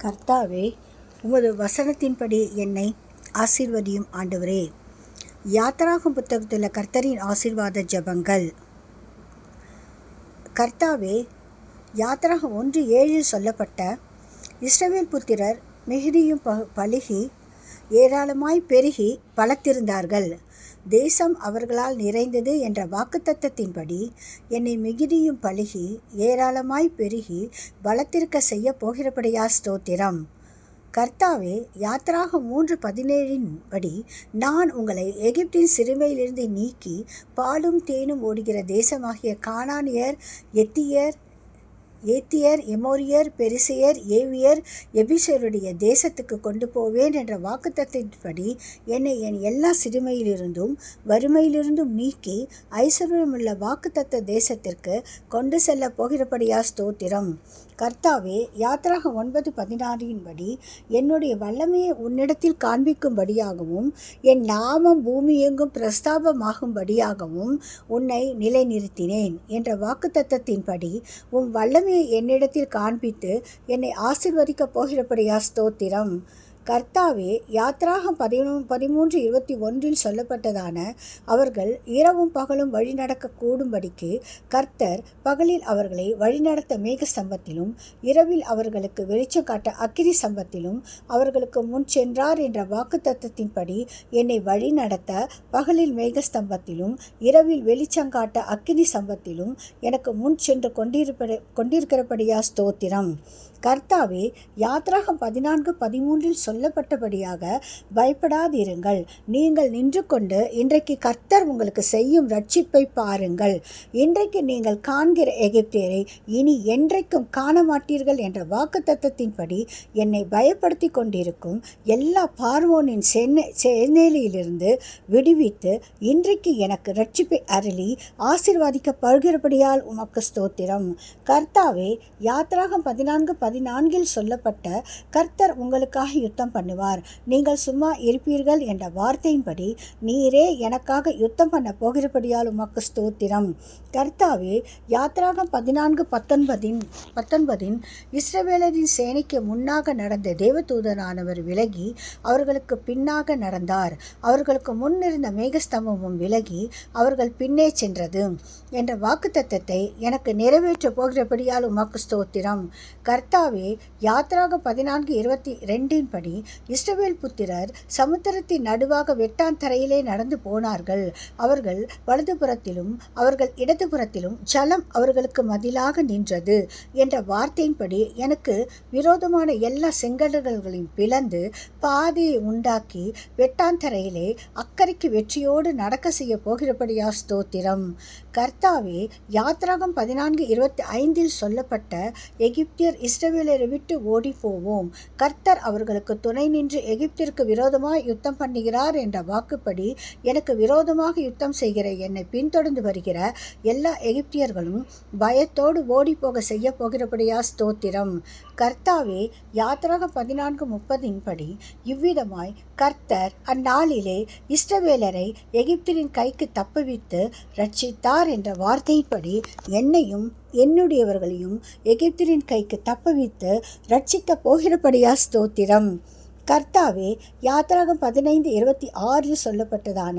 கர்த்தாவே, உமது வசனத்தின்படி என்னை ஆசீர்வதியும் ஆண்டவரே. யாத்திராகும் புத்தகத்தில் கர்த்தரின் ஆசீர்வாத ஜெபங்கள். கர்த்தாவே, யாத்திராகம் 1:7 சொல்லப்பட்ட இஸ்ரவேல் புத்திரர் மிகுதியும் பலுகி ஏராளமாய் பெருகி பலத்திருந்தார்கள், தேசம் அவர்களால் நிறைந்தது என்ற வாக்குத்தத்தத்தின்படி என்னை மிகுதியும் பலுகி ஏராளமாய் பெருகி பலத்திருக்க செய்ய போகிறபடியா ஸ்தோத்திரம். கர்த்தாவே, யாத்திராகம் 3:17 படி நான் உங்களை எகிப்தின் சிறுமையிலிருந்து நீக்கி பாலும் தேனும் ஓடுகிற தேசமாகிய கானானியர், ஏத்தியர், எமோரியர், பெரிசியர், ஏவியர், எபிசருடைய தேசத்துக்கு கொண்டு போவேன் என்ற வாக்குத்தத்தின்படி என்னை என் எல்லா சிறுமையிலிருந்தும் வறுமையிலிருந்தும் நீக்கி ஐஸ்வர்யமுள்ள வாக்குத்தத்த தேசத்திற்கு கொண்டு செல்ல போகிறபடியா ஸ்தோத்திரம். கர்த்தாவே, யாத்திராகம் 9:16 படி என்னுடைய வல்லமையை உன்னிடத்தில் காண்பிக்கும்படியாகவும் என் நாமம் பூமி எங்கும் பிரஸ்தாபமாகும்படியாகவும் உன்னை நிலைநிறுத்தினேன் என்ற வாக்குத்தத்தத்தின்படி உன் வல்லமையை என்னிடத்தில் காண்பித்து என்னை ஆசீர்வதிக்கப் போகிறபடியா ஸ்தோத்திரம். கர்த்தாவே, யாத்திராகம் 13:21 சொல்லப்பட்டதான அவர்கள் இரவும் பகலும் வழிநடக்க கூடும்படிக்கு கர்த்தர் பகலில் அவர்களை வழிநடத்த மேக ஸ்தம்பத்திலும் இரவில் அவர்களுக்கு வெளிச்சம் காட்ட அக்கினி ஸ்தம்பத்திலும் அவர்களுக்கு முன் சென்றார் என்ற வாக்குத்தத்தத்தின்படி என்னை வழிநடத்த பகலில் மேகஸ்தம்பத்திலும் இரவில் வெளிச்சம் காட்ட அக்கினி ஸ்தம்பத்திலும் எனக்கு முன் சென்று கொண்டிருக்கிறபடியா ஸ்தோத்திரம். கர்த்தாவே, யாத்திராகம் 14:13 சொல்லப்பட்டபடியாக பயப்படாதிருங்கள், நீங்கள் நின்று கொண்டு இன்றைக்கு கர்த்தர் உங்களுக்கு செய்யும் ரட்சிப்பை பாருங்கள். இன்றைக்கு நீங்கள் காண்கிற எகிப்தியரை இனி என்றைக்கும் காண மாட்டீர்கள் என்ற வாக்குத்தத்தத்தின்படி என்னை பயப்படுத்தி கொண்டிருக்கும் எல்லா பார்வோனின் சேனையிலிருந்து விடுவித்து இன்றைக்கு எனக்கு ரட்சிப்பை அருளி ஆசீர்வதிக்கப்படுகிறபடியால் உமக்கு ஸ்தோத்திரம். கர்த்தாவே, யாத்திராகம் 14:14 சொல்லப்பட்ட கர்த்தர் உங்களுக்காக யுத்தம் பண்ணுவார், நீங்கள் சும்மா இருப்பீர்கள் என்ற வார்த்தையின்படி நீரே எனக்காக யுத்தம் பண்ண போகிறபடியால் உமக்கு ஸ்தோத்திரம். கர்த்தாவே, யாத்திராகம் 14:19 இஸ்ரவேலரின் சேனைக்கு முன்னாக நடந்த தேவதூதனானவர் விலகி அவர்களுக்கு பின்னாக நடந்தார், அவர்களுக்கு முன்னிருந்த மேகஸ்தம்பமும் விலகி அவர்கள் பின்னே சென்றது என்ற வாக்குத்தத்தத்தை எனக்கு நிறைவேற்ற போகிறபடியால் உமக்கு ஸ்தோத்திரம். கர்த்தாவே, யாத்திராகம் 14:22 படி இஸ்ரவேல் புத்திரர் சமுத்திரத்தின் நடுவாக வெட்டாந்தரையிலே நடந்து போனார்கள், அவர்கள் வலதுபுறத்திலும் அவர்கள் இடதுபுறத்திலும் ஜலம் அவர்களுக்கு மதிலாக நின்றது என்ற வார்த்தையின்படி எனக்கு விரோதமான எல்லா செங்கடல்களையும் பிளந்து பாதையை உண்டாக்கி வெட்டாந்தரையிலே அக்கறைக்கு வெற்றியோடு நடக்க செய்ய போகிறபடியா ஸ்தோத்திரம். கர்த்தாவே, யாத்திராகம் 14:25 சொல்லப்பட்ட எகிப்தியர் இஸ்ரவேலரை விட்டு ஓடி போவோம், கர்த்தர் அவர்களுக்கு துணை நின்று எகிப்திற்கு விரோதமாய் யுத்தம் பண்ணுகிறார் என்ற வாக்குப்படி எனக்கு விரோதமாக யுத்தம் செய்கிற என்னை பின்தொடர்ந்து வருகிற எல்லா எகிப்தியர்களும் பயத்தோடு ஓடி போக செய்ய போகிறபடியா ஸ்தோத்திரம். கர்த்தாவே, யாத்திராகம் 14:30 படி இவ்விதமாய் கர்த்தர் அந்நாளிலே இஸ்ரவேலரை எகிப்தியரின் கைக்கு தப்புவித்து ரட்சித்தார் என்ற வார்த்தைப்படி என்னையும் என்னுடையவர்களையும் எகிப்தியரின் கைக்கு தப்புவித்து ரட்சிக்க போகிறபடியா ஸ்தோத்திரம். கர்த்தாவே, யாத்திராகம் 15:26 சொல்லப்பட்டதான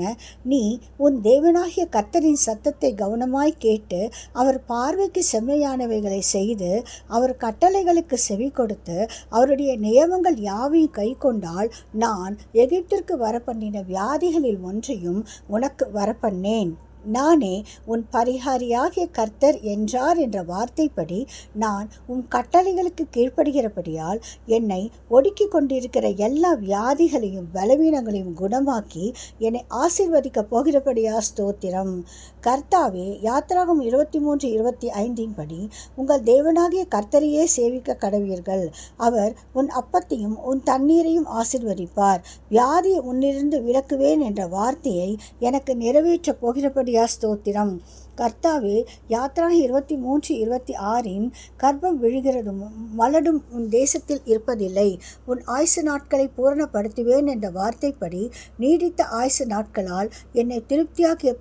நீ உன் தேவனாகிய கர்த்தரின் சத்தத்தை கவனமாய் கேட்டு அவர் பார்வைக்கு செம்மையானவைகளை செய்து அவர் கட்டளைகளுக்கு செவி கொடுத்து அவருடைய நியமங்கள் யாவையும் கை கொண்டால் நான் எகிப்திற்கு வரப்பண்ணின வியாதிகளில் ஒன்றையும் உனக்கு வரப்பண்ணேன், நானே உன் பரிகாரியாகிய கர்த்தர் என்றார் என்ற வார்த்தைப்படி நான் உன் கட்டளைகளுக்கு கீழ்ப்படுகிறபடியால் என்னை ஒடுக்கி கொண்டிருக்கிற எல்லா வியாதிகளையும் பலவீனங்களையும் குணமாக்கி என்னை ஆசீர்வதிக்க போகிறபடியா ஸ்தோத்திரம். கர்த்தாவே, யாத்திராகம் 23:25 படி உங்கள் தேவனாகிய கர்த்தரையே சேவிக்க கடவீர்கள், அவர் உன் அப்பத்தையும் உன் தண்ணீரையும் ஆசீர்வதிப்பார், வியாதியை உன்னிலிருந்து விலக்குவேன் என்ற வார்த்தையை எனக்கு நிறைவேற்ற போகிறபடியா ஸ்தோத்திரம். கர்த்தாவே, யாத்ரா 23:26 கர்ப்பம் விழுகிறதும் மலடும் உன் தேசத்தில் இருப்பதில்லை. உன் ஆயுசு நாட்களை பூரணப்படுத்துவேன் என்ற வார்த்தைப்படி நீடித்த ஆயுசு நாட்களால் என்னை திருப்தியாக்கிய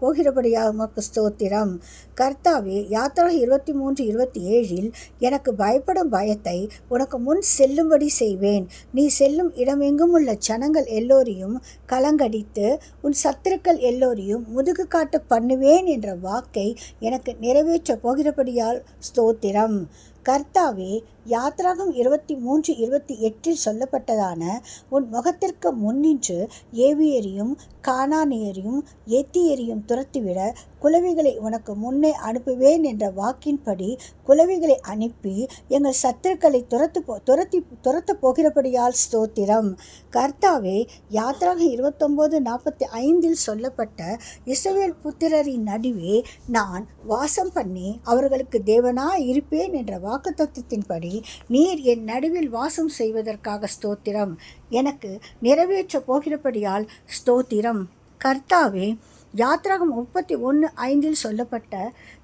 போகிறபடியா உமக்கு ஸ்தோத்திரம். கர்த்தாவே, யாத்ரா 23:27 எனக்கு பயப்படும் பயத்தை உனக்கு முன் செல்லும்படி செய்வேன். நீ செல்லும் இடமெங்கும் உள்ள ஜனங்கள் எல்லோரையும் கலங்கடித்து உன் சத்துருக்கள் எல்லோரையும் முதுகு காட்ட பண்ணுவேன் என்ற வாக்கை எனக்கு நிறைவேற்ற போகிறபடியால் ஸ்தோத்திரம். கர்த்தாவே, யாத்ராகம் 23:28 சொல்லப்பட்டதான உன் முகத்திற்கு முன்னின்று ஏவியரையும் கானானியரையும் ஏத்தியரையும் துரத்திவிட குளவிகளை உனக்கு முன்னே அனுப்புவேன் என்ற வாக்கின்படி குளவிகளை அனுப்பி எங்கள் சத்துருக்களை துரத்த போகிறபடியால் ஸ்தோத்திரம். கர்த்தாவே, யாத்ராகம் 29:45 சொல்லப்பட்ட இஸ்ரவேல் புத்திரரின் நடுவே நான் வாசம் பண்ணி அவர்களுக்கு தேவனாய் இருப்பேன் என்ற வாக்குத்தத்தத்தின்படி நீர் என் நடுவில் வாசம் செய்வதற்காக ஸ்தோத்திரம். எனக்கு நிறைவேற்ற போகிறபடியால் ஸ்தோத்திரம். கர்த்தாவே, யாத்ராகம் 31:5 சொல்லப்பட்ட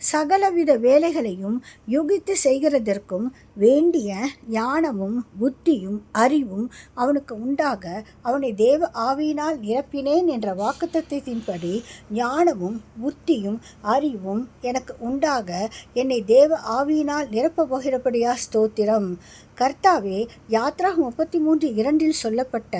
சகலவித வேலைகளையும் யுகித்து செய்கிறதற்கும் வேண்டிய ஞானமும் புத்தியும் அறிவும் அவனுக்கு உண்டாக அவனை தேவ ஆவியினால் நிரப்பினேன் என்ற வாக்குத்தத்தத்தின்படி ஞானமும் புத்தியும் அறிவும் எனக்கு உண்டாக என்னை தேவ ஆவியினால் நிரப்ப போகிறபடியா ஸ்தோத்திரம். கர்த்தாவே, யாத்ராகம் 33:2 சொல்லப்பட்ட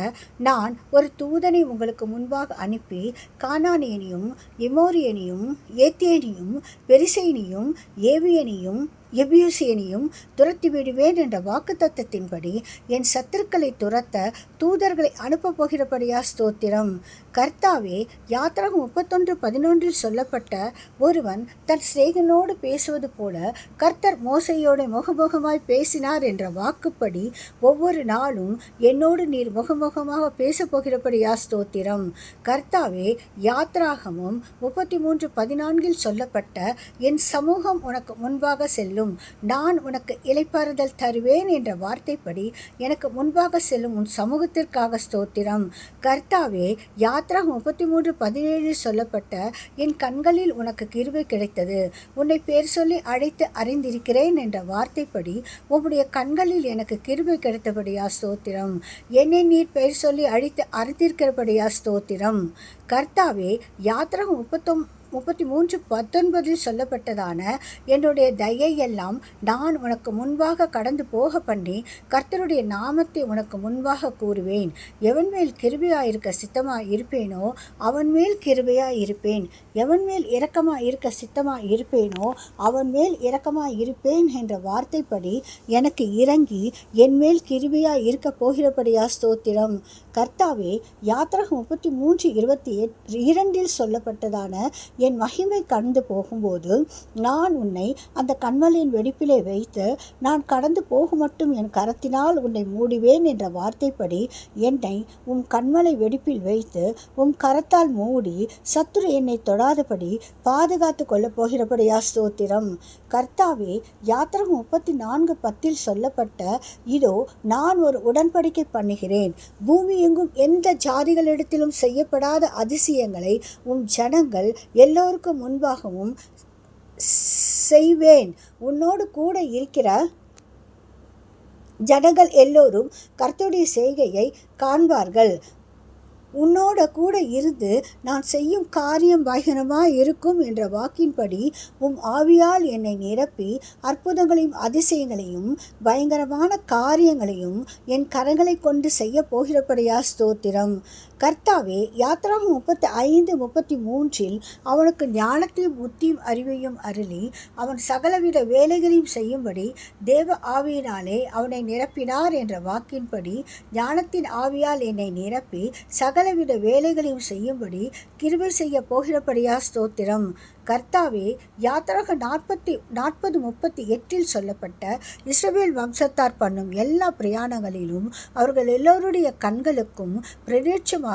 நான் ஒரு தூதனை உங்களுக்கு முன்பாக அனுப்பி கானானியனையும் எமோரியனையும் ஏத்தியனையும் பெரிசைனியும் ஏவியனையும் எபியூசியனையும் துரத்தி விடுவேன் என்ற வாக்குத்தத்தத்தின்படி என் சத்துருக்களை துரத்த தூதர்களை அனுப்ப போகிறபடியா ஸ்தோத்திரம். கர்த்தாவே, யாத்ராகம் 31:11 சொல்லப்பட்ட ஒருவன் தன் சிநேகனோடு பேசுவது போல கர்த்தர் மோசையோடு முகமுகமாய் பேசினார் என்ற வாக்குப்படி ஒவ்வொரு நாளும் என்னோடு நீர் முகமுகமாக பேச போகிறபடியா ஸ்தோத்திரம். கர்த்தாவே, யாத்ராகமும் 33:14 சொல்லப்பட்ட என் சமூகம் உனக்கு முன்பாக செல்லும், நான் உனக்கு இளைப்பாறுதல் தருவேன் என்ற வார்த்தைப்படி எனக்கு முன்பாக செல்லும் உன் சமூகத்திற்காக ஸ்தோத்திரம். கர்த்தாவே, யாத்ராகம் 33:17 சொல்லப்பட்ட என் கண்களில் உனக்கு கிருபை கிடைத்தது, உன்னை பேர் சொல்லி அழைத்து அறிந்திருக்கிறேன் என்ற வார்த்தைப்படி உம்முடைய கண்களில் எனக்கு கிருபை கிடைத்தபடியா ஸ்தோத்திரம். என்னை நீர் பெயர் சொல்லி அழைத்து அறிந்திருக்கிறபடியா ஸ்தோத்திரம். கர்த்தாவே, யாத்ராகம் 33:19 சொல்லப்பட்டதான என்னுடைய தயையெல்லாம் நான் உனக்கு முன்பாக கடந்து போக பண்ணி கர்த்தருடைய நாமத்தை உனக்கு முன்பாக கூறுவேன். எவன் மேல் கிருபையாயிருக்க சித்தமாய் இருப்பேனோ அவன் மேல் கிருபையாய் இருப்பேன், எவன் மேல் இரக்கமாய் இருக்க சித்தமாய் இருப்பேனோ அவன் மேல் இரக்கமாய் இருப்பேன் என்ற வார்த்தைப்படி எனக்கு இறங்கி என் மேல் கிருபையாய் இருக்க போகிறபடியா ஸ்தோத்திரம். கர்த்தாவே, யாத்ராகம் 33:22 சொல்லப்பட்டதான என் மகிமை கடந்து போகும்போது நான் உன்னை அந்த கண்மலையின் வெடிப்பிலே வைத்து நான் கடந்து போகும் மட்டும் என் கரத்தினால் உன்னை மூடுவேன் என்ற வார்த்தைப்படி என்னை உம் கண்மலை வெடிப்பில் வைத்து உம் கரத்தால் மூடி சத்துரு என்னை தொடாதபடி பாதுகாத்து கொள்ளப் போகிறபடியா ஸ்தோத்திரம். கர்த்தாவே, யாத்ராகம் 34:10 சொல்லப்பட்ட இதோ நான் ஒரு உடன்படிக்கை பண்ணுகிறேன், பூமி எங்கும் எந்த ஜாதிகளிடத்திலும் செய்யப்படாத அதிசயங்களை உம் ஜனங்கள் எல்லோருக்கும் முன்பாகவும் செய்வேன். உன்னோடு கூட இருக்கிற ஜனங்கள் எல்லோரும் கர்த்தருடைய செய்கையை காண்பார்கள். உன்னோட கூட இருந்து நான் செய்யும் காரியம் பயங்கரமாய் இருக்கும் என்ற வாக்கின்படி உம் ஆவியால் என்னை நிரப்பி அற்புதங்களையும் அதிசயங்களையும் பயங்கரமான காரியங்களையும் என் கரங்களை கொண்டு செய்ய போகிறபடியா ஸ்தோத்திரம். கர்த்தாவே, யாத்ராகம் 35:33 அவனுக்கு ஞானத்தையும் புத்தியும் அறிவையும் அருளி அவன் சகலவித வேலைகளையும் செய்யும்படி தேவ ஆவியினாலே அவனை நிரப்பினார் என்ற வாக்கின்படி ஞானத்தின் ஆவியால் என்னை நிரப்பி சகலவித வேலைகளையும் செய்யும்படி கிருபை செய்ய போகிறபடியா ஸ்தோத்திரம். கர்த்தாவே, யாத்ராகம் 40:38 சொல்லப்பட்ட இஸ்ரவேல் வம்சத்தார் பண்ணும் எல்லா பிரயாணங்களிலும் அவர்கள் எல்லோருடைய கண்களுக்கும் பிரதேட்சமாக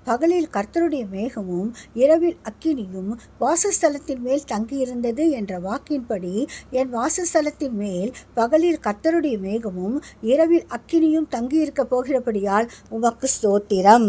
பகலில் கர்த்தருடைய மேகமும் இரவில் அக்கினியும் வாசஸ்தலத்தின் மேல் தங்கியிருந்தது என்ற வாக்கின்படி என் வாசஸ்தலத்தின் மேல் பகலில் கர்த்தருடைய மேகமும் இரவில் அக்கினியும் தங்கியிருக்க போகிறபடியால் உமக்கு ஸ்தோத்திரம்.